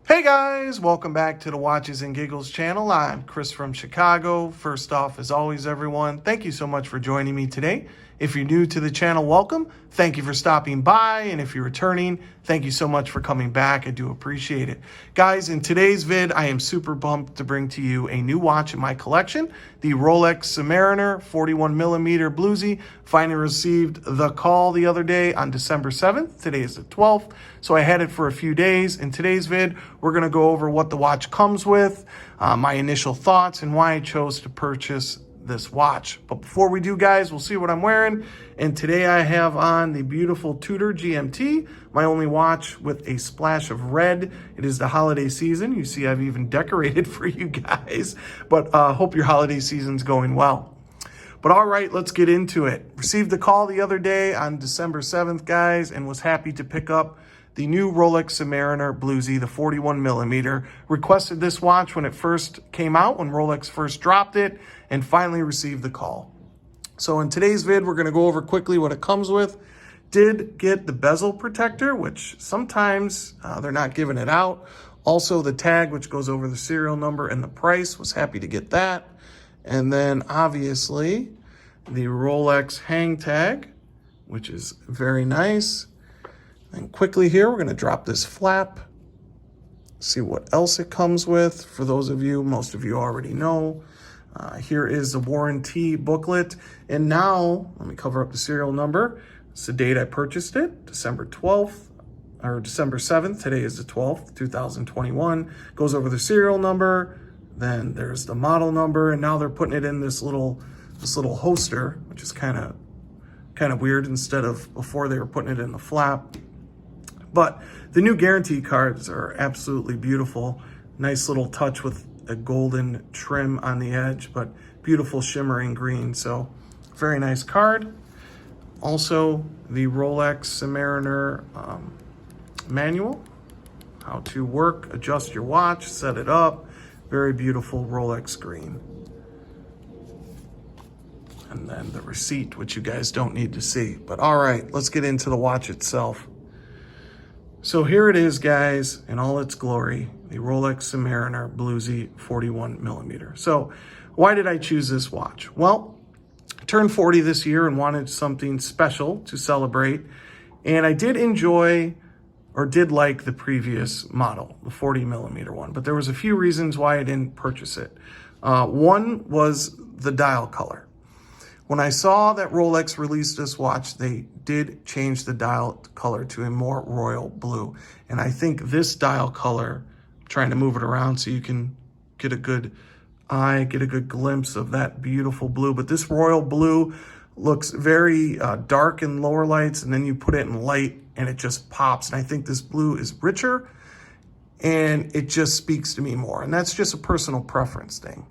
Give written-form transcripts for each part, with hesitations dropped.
Hey guys, welcome back to the Watches and Giggles channel. I'm Chris from Chicago. First off, as always, everyone, thank you so much for joining me today. If you're new to the channel, welcome. Thank you for stopping by. And if you're returning, thank you so much for coming back. I do appreciate it. Guys, in today's vid, I am super pumped to bring to you a new watch in my collection, the Rolex Submariner 41mm Bluesy. Finally received the call the other day on December 7th. Today is the 12th. So I had it for a few days. In today's vid, we're going to go over what the watch comes with, my initial thoughts, and why I chose to purchase this watch. But before we do, guys, we'll see what I'm wearing. And today I have on the beautiful Tudor GMT, my only watch with a splash of red. It is the holiday season. You see I've even decorated for you guys, but hope your holiday season's going well. But all right, let's get into it. Received the call the other day on December 7th, guys, and was happy to pick up the new Rolex Submariner Bluesy, the 41mm. Requested this watch when it first came out, when Rolex first dropped it, and finally received the call. So in today's vid, we're gonna go over quickly what it comes with. Did get the bezel protector, which sometimes they're not giving it out. Also the tag, which goes over the serial number and the price, was happy to get that. And then obviously the Rolex hang tag, which is very nice. And quickly here, we're gonna drop this flap, see what else it comes with. For those of you, most of you already know, here is the warranty booklet. And now, let me cover up the serial number. It's the date I purchased it, December 12th, or December 7th. Today is the 12th, 2021. Goes over the serial number, then there's the model number, and now they're putting it in this little holster, which is kind of weird, instead of before they were putting it in the flap. But the new guarantee cards are absolutely beautiful. Nice little touch with a golden trim on the edge, but beautiful shimmering green. So very nice card. Also the Rolex Submariner manual, how to work, adjust your watch, set it up. Very beautiful Rolex screen. And then the receipt, which you guys don't need to see. But all right, let's get into the watch itself. So here it is, guys, in all its glory, the Rolex Submariner Bluesy 41mm. So why did I choose this watch? Well, I turned 40 this year and wanted something special to celebrate. And I did enjoy, or did like, the previous model, the 40mm one, but there was a few reasons why I didn't purchase it. One was the dial color. When I saw that Rolex released this watch, they did change the dial color to a more royal blue. And I think this dial color, I'm trying to move it around so you can get a good eye, get a good glimpse of that beautiful blue. But this royal blue looks very dark in lower lights, and then you put it in light and it just pops. And I think this blue is richer and it just speaks to me more. And that's just a personal preference thing.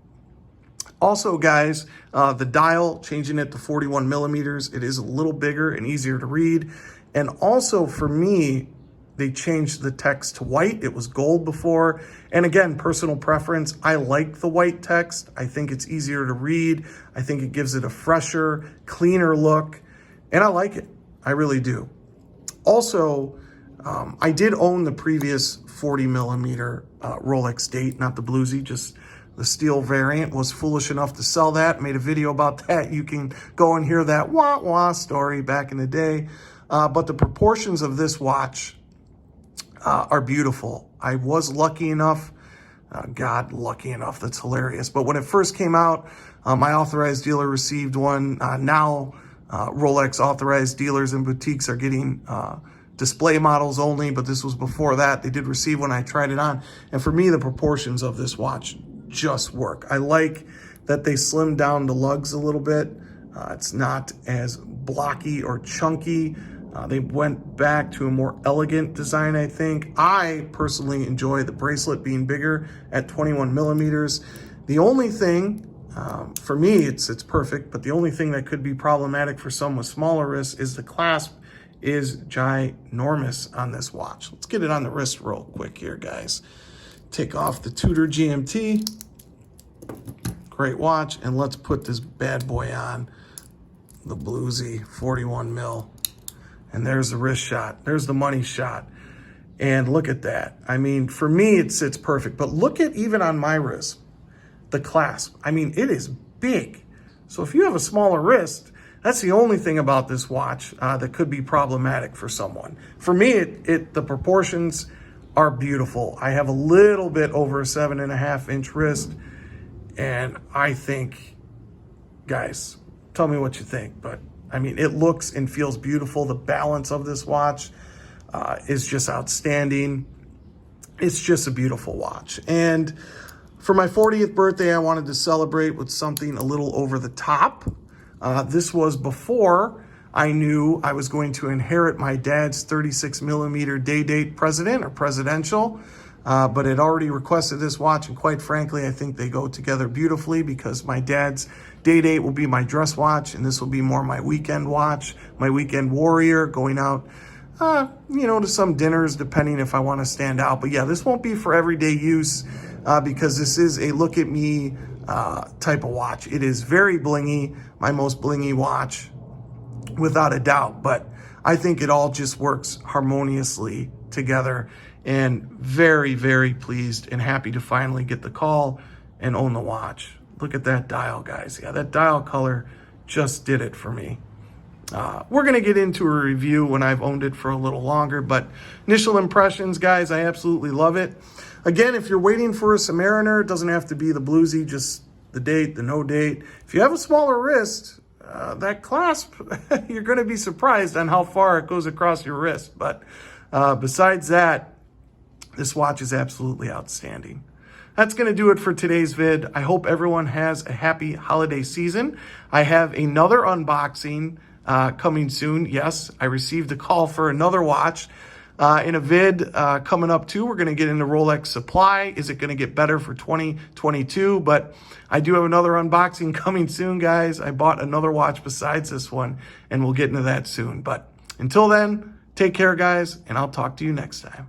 Also, guys, the dial, changing it to 41mm, it is a little bigger and easier to read. And also for me, they changed the text to white. It was gold before. And again, personal preference, I like the white text. I think it's easier to read. I think it gives it a fresher, cleaner look. And I like it. I really do. Also, I did own the previous 40mm Rolex date, not the Bluesy, just the steel variant. Was foolish enough to sell that. Made a video about that. You can go and hear that wah-wah story back in the day. But the proportions of this watch are beautiful. I was lucky enough, lucky enough, that's hilarious. But when it first came out, my authorized dealer received one. Now Rolex authorized dealers and boutiques are getting display models only, but this was before that. They did receive one. I tried it on. And for me, the proportions of this watch just work. I like that they slimmed down the lugs a little bit. It's not as blocky or chunky. They went back to a more elegant design, I think. I personally enjoy the bracelet being bigger at 21mm. The only thing, for me, it's perfect, but the only thing that could be problematic for some with smaller wrists is the clasp is ginormous on this watch. Let's get it on the wrist real quick here, guys. Take off the Tudor GMT. Great watch. And let's put this bad boy on, the Bluesy 41mm. And there's the wrist shot. There's the money shot. And look at that. I mean, for me, it sits perfect. But look at even on my wrist, the clasp. I mean, it is big. So if you have a smaller wrist, that's the only thing about this watch that could be problematic for someone. For me, the proportions are beautiful. I have a little bit over a 7.5-inch wrist. And I think, guys, tell me what you think. But I mean, it looks and feels beautiful. The balance of this watch is just outstanding. It's just a beautiful watch. And for my 40th birthday, I wanted to celebrate with something a little over the top. This was before I knew I was going to inherit my dad's 36 millimeter day-date presidential. But had already requested this watch, and quite frankly, I think they go together beautifully because my dad's day-date will be my dress watch, and this will be more my weekend watch, my weekend warrior, going out, to some dinners, depending if I want to stand out. But yeah, this won't be for everyday use because this is a look at me type of watch. It is very blingy, my most blingy watch, without a doubt. But I think it all just works harmoniously together. And very, very pleased and happy to finally get the call and own the watch. Look at that dial, guys. Yeah, that dial color just did it for me. We're going to get into a review when I've owned it for a little longer, but initial impressions, guys, I absolutely love it. Again, if you're waiting for a Submariner, it doesn't have to be the Bluesy, just the date, the no date. If you have a smaller wrist, that clasp, you're going to be surprised on how far it goes across your wrist. But besides that, this watch is absolutely outstanding. That's going to do it for today's vid. I hope everyone has a happy holiday season. I have another unboxing coming soon. Yes, I received a call for another watch in a vid coming up too. We're going to get into Rolex supply. Is it going to get better for 2022? But I do have another unboxing coming soon, guys. I bought another watch besides this one, and we'll get into that soon. But until then, take care, guys, and I'll talk to you next time.